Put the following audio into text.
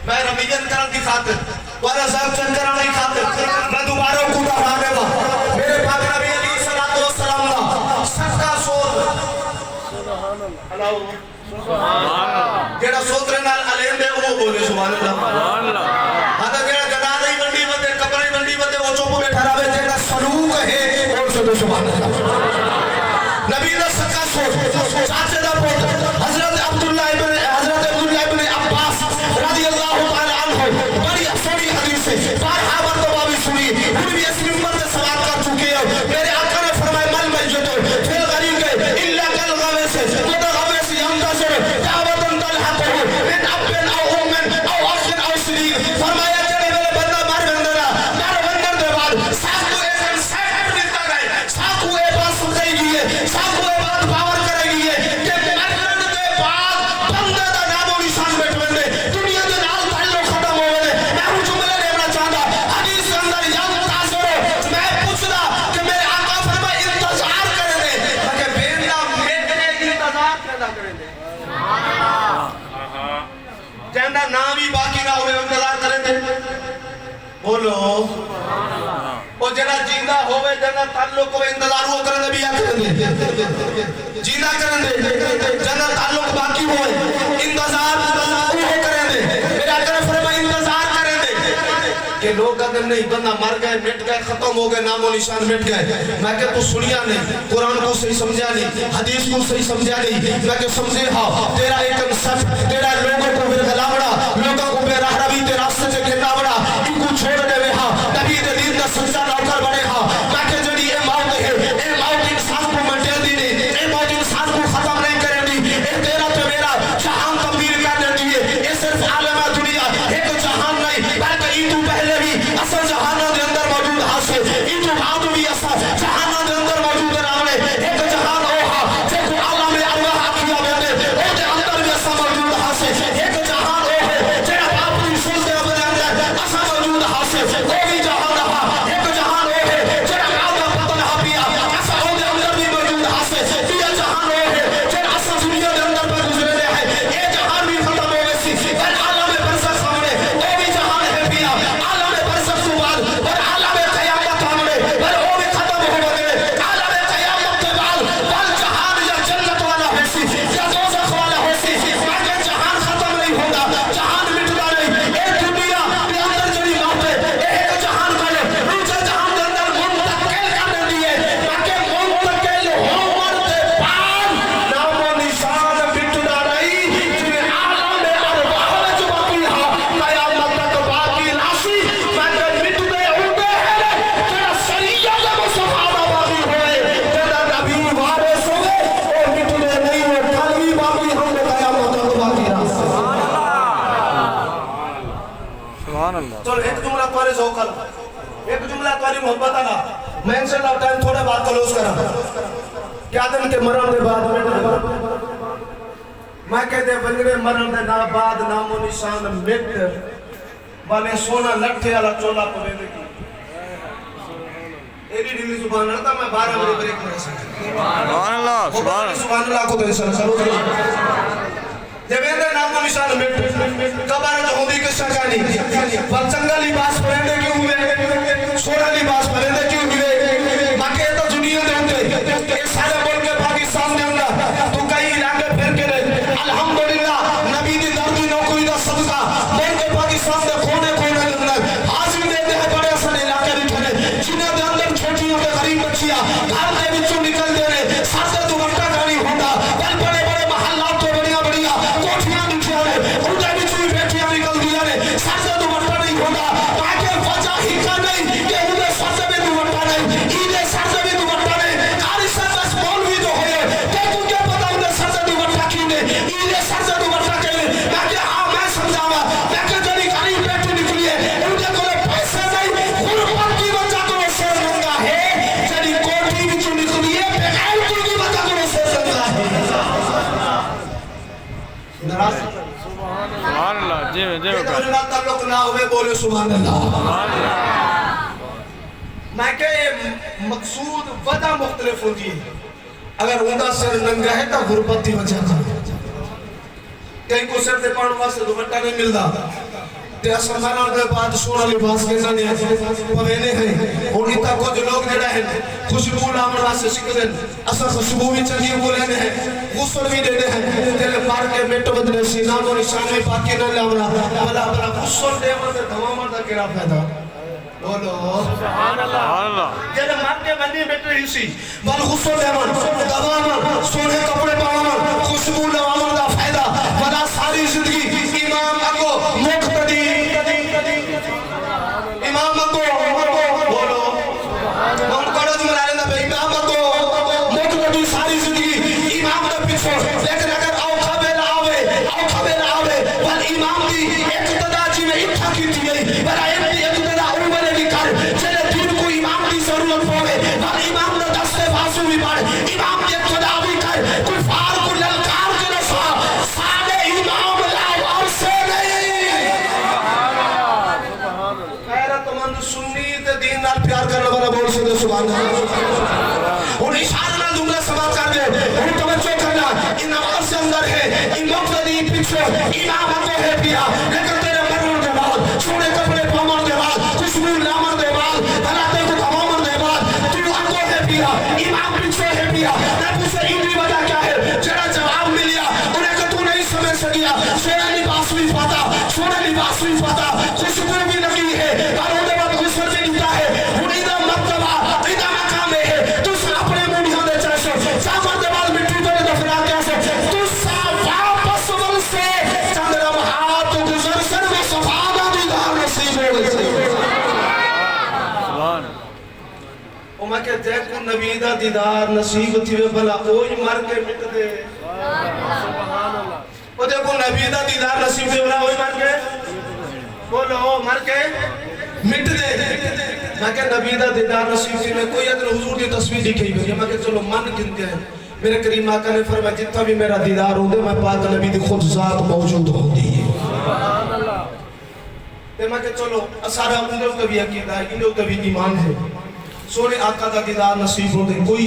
میں رمیجن کرن کی خاطر والا صاحب چنکران کی خاطر میں دوبارہ کوٹا بھاگے با میرے پاک نبی علیہ الصلوۃ والسلام لا سکا سوت اللہ سبحان اللہ جڑا سوترے نال علیم دے وہ بولے سبحان اللہ سبحان اللہ ہتا جڑا جنازہ ہی منڈی ودے قبر ہی منڈی ودے وہ چوپ بیٹھا رہے جڑا سلوک ہے اور سبحان اللہ نبی دا سکا سوت چاچے دا پوت حضرت عبداللہ ابن عباس رضی اللہ تعالی عنہ بڑی سوڑی حدیث ہے بارہا مرتبہ بھی سنی پھر بھی اس منبر سے سوال کر چکے ہو میرے آقا نے فرمائے مل میتو فی الغریق الا کالغویس متغویس ینتظر دعوتا تلحقہ من اب او ام او اخ او صدیق فرمایا جڑے میرے بندہ مار بندر دے بعد ساکو ایسن سیٹ دیتا گئے ساکو اے بات سمجھائی گئی ہے ساکو اے بات باور کرے گئی ہے کہ مرن دے بعد بندے دا نام و نشان بیٹھ بندے دنیا دے نال تعلق ختم ہو گئے میں وہ جملے لینا چاہتا حدیث کے اندر ینتظر میں پوچھنا کہ میرے آقا فرمائے انتظار کریں دے مگر بیندہ میرے انتظار پیدا کریں دے جہاں نام ہی باقی نہ ہوئے انتظار کریں دے بولو وہ جنہ جیندہ ہوئے جنہ تعلق ہوئے انتظار ہو کرنے بھی کریں دے جیندہ کریں دے جنہ تعلق باقی ہوئے انتظار ہو کریں دے میرے آقا فرمائے انتظار کریں دے کہ لوگ اگر نہیں بندہ مر گئے مٹ گئے ختم ہو گئے نام و نشان مٹ گئے میں کہ تو سنیا نہیں قرآن کو صحیح سمجھا نہیں حدیث کو صحیح سمجھا نہیں میں کہ سمجھے ہاں تیرا ایک انصف تیرا لوگوں کو بے غلامڑا لوگوں کو بے راہ روی تیرا راستے سے کھینا بڑا ان کو چھوڑ دے وے ہاں نبی دے دین دا سچا نوکر بڑے ہاں میں کہ جڑی اے موت ہے اے موت انسان کو منٹے دی نہیں اے موت انسان کو ختم نہیں کرے دی اے تیرا تو میرا جہان تبدیل کرنے دیئے اے صرف عالم دنیا ایک جہان نہیں بلکہ ای تو پہلے بھی اصل جہانوں دے اندر موجود حاصل ای تو بعد بھی اصل جہانوں دے اندر موجود رامنے ایک جہان اوہا جے کو عالم ارواح کیا بیندے او دے اندر بھی اصل موجود حاصل ایک جہان اوہے جیڑا باپ کو رسول دے اندر اصل موجود حاصل وہ بھی جہان رہا ایک جہان اوہے جیڑا قاعدہ پتن حبیہ اصل او دے اندر بھی موجود حاصل یہ جہان اوہے جیڑا اصل دنیا دے اندر پر گزرے دے ہے یہ جہان بھی ختم ہو گئی سی پر عالم برزخ سامنے وہ بھی جہان ہے پیا عالم برزخ تو بعد اور عالم قیامت سامنے پر وہ بھی ختم ہو گئے عالم قیامت کے بعد بل جہان یا جنت والا ہے سی یا دوزخ والا ہے سی مگر جہان ختم نہیں ہوگا جہان مٹنا نہیں اے دنیا کے اندر جڑی موت ہے ایک جہان کا دوسرے جہان کے اندر منتقل کرنے دیے تاکہ منتقل ہونے کے بعد نام و نشان مٹنا نہیں جنہیں عالم ارواح میں جو باقی ہے قیامت تک باقی ناسی مگر مٹنے ہوتے ہیں جنہیں شریعت مصطفیٰ باقی ہوئے جنہیں نبی وارث ہوئے اور مٹنے نہیں ہوئے کلوی باقی ہوئے قیامت تک باقی ناسی سبحان اللہ چل ایک جملہ توارے زوکل ایک جملہ تواری محبت آنا میں انشاءاللہ ٹائم تھوڑے بات کلوز کرا کیا دن کے مرن دے بعد میں کہتے بنگڑے مرن دے نا بعد نام و نشان مٹ والے سونا لٹھے والا چولا پوے دے کی ایڈی ڈیلی زبان رہتا میں 12 بڑے بریک میں سبحان اللہ سبحان اللہ کو دے سلو جب اندر نام و نشان مٹ قبر جو ہوندی کے شکانی پرچنگا لباس پہنے کیوں ہوئے سونا لباس پہنے کیوں ہوئے باقی تو دنیا دے ہوتے اے سارے ملک پاکستان دے اندر تو کئی علاقے پھر کے رہے الحمدللہ نبی دی دردی نوکری دا صدقہ ملک پاکستان دے کونے کونے دے اندر حاضر دے دے بڑے اصل علاقے رکھنے جنہیں دے اندر چھوٹیوں کے غریب بچیاں گھر دے بچوں نکل دے رہے ساتھ تو وقتہ کاری ہوتا بل بڑے بڑے محلات تو بڑیا بڑیا کوٹھیاں نکھیا رہے ان دے بچوں بیٹھیاں نکل دیا رہے ساتھ تو وقتہ نہیں ہوتا تاکہ وجہ ہی کا نہیں کہ انہیں ساتھ بھی تو وقتہ نہیں انہیں ساتھ بھی تو وقتہ نہیں کاری سے بس بول بھی تو ہوئے کہ کیونکہ پتا انہیں ساتھ تو وقتہ کیوں نے انہیں ساتھ تو وقتہ کیوں نے میں کہ ہاں میں سمجھاوا میں کہ جنی غریب بیٹھی نکلی ہے انہیں کوئی پیسے نہیں غربت کی وجہ کو اسے منگا ہے جنی کوٹھی بھی چو نکلی ہے بغیر کی وجہ کو اسے منگا ہے سبحان اللہ جی جی کہ تعلق نہ ہوئے بولے سبحان اللہ میں کہ مقصود وجہ مختلف ہوتی ہے اگر اندہ سر ننگا ہے تو غربت دی وجہ کا کہیں کو سر دے پاؤں واسطے دوپٹہ نہیں ملتا تے اصل مران دے بعد سونا لباس کے نہ پوینے ہیں اور اتنا کچھ لوگ جڑا ہے خوشبو لامن واسطے سکھدن اصل خوشبو بھی چنگی بولے ہیں غسل بھی دینے ہیں تیلے پار کے مٹ بدنے سینہ کو نشان میں باقی نہ لامنا بلا بلا غسل دے مردے دھمامر دا کرا پیدا بولو سبحان اللہ جیلے مار کے بندی مٹ رہی سی بل غسل دے مر دھمامر سونے کپڑے پاوامر خوشبو لامن دا فائدہ بلا ساری زندگی امام اگو مقتدی امام اگو بولو ہم کڑو جو مرانے دا بے امام اگو مقتدی ساری زندگی امام دا پیچھو لیکن اگر اوکھا بے نہ آوے بل امام دی اقتدا جی میں اتھا کی تھی گئی بل اقتدا عمر بھی کر چلے دین کو امام دی ضرورت پوے بل امام دا دستے بازو بھی بڑھ امام دی اقتدا بھی کر کوئی فار کو للکار کے نسا سادے امام لاؤ اور سے نہیں غیرت مند سنی تے دین نال پیار کرنے والا بول سکتے سبحان اللہ اور اشارہ نال جملہ سماعت کر دے اور توجہ کرنا ان نماز سے اندر ہے ان مقتدی پیچھے امام کو ہے پیا لیکن تیرے مرون کے بعد سونے کپڑے پامر کے بعد خوشبو لامر کے بعد بناتے کو تمامر کے بعد تو کو ہے پیا امام پیچھے ہے پیا نبی سے انہی وجہ کیا ہے جڑا جواب ملیا انہیں کہ تو نہیں سمجھ سکیا سونے لباس بھی پاتا خوشبو بھی لگی ہے اور انہیں بعد غسل بھی نکتا ہے انہیں دا مرتبہ انہیں مقام ہے تو سا اپنے مونیوں دے چاہشو سا مرد بعد مٹی تو دفنا کیا سے تو سا واپس ول سے چندرم ہاتھ گزر سر میں صفادہ دیدار نصیب ہو گئی سبحان او میں کہ جے کو نبی دا دیدار نصیب تھی وے بھلا اوہی مر کے مٹ دے سبحان اللہ او جے کو نبی دا دیدار نصیب تھی بھلا اوہی مر کے بولو مر کے مٹ دے میں کہ نبی دا دیدار نصیب تھی میں کوئی ادھر حضور دی تصویر دکھائی گئی میں کہ چلو من گنتے ہیں میرے کریم آقا نے فرمایا جتنا بھی میرا دیدار ہوں دے میں پاک نبی دی خود ذات موجود ہوں دی سبحان اللہ تے میں کہ چلو سارا اندر کا بھی عقیدہ ہے انہوں کا بھی ایمان ہے سونے آقا دا دیدار نصیب ہوں دے کوئی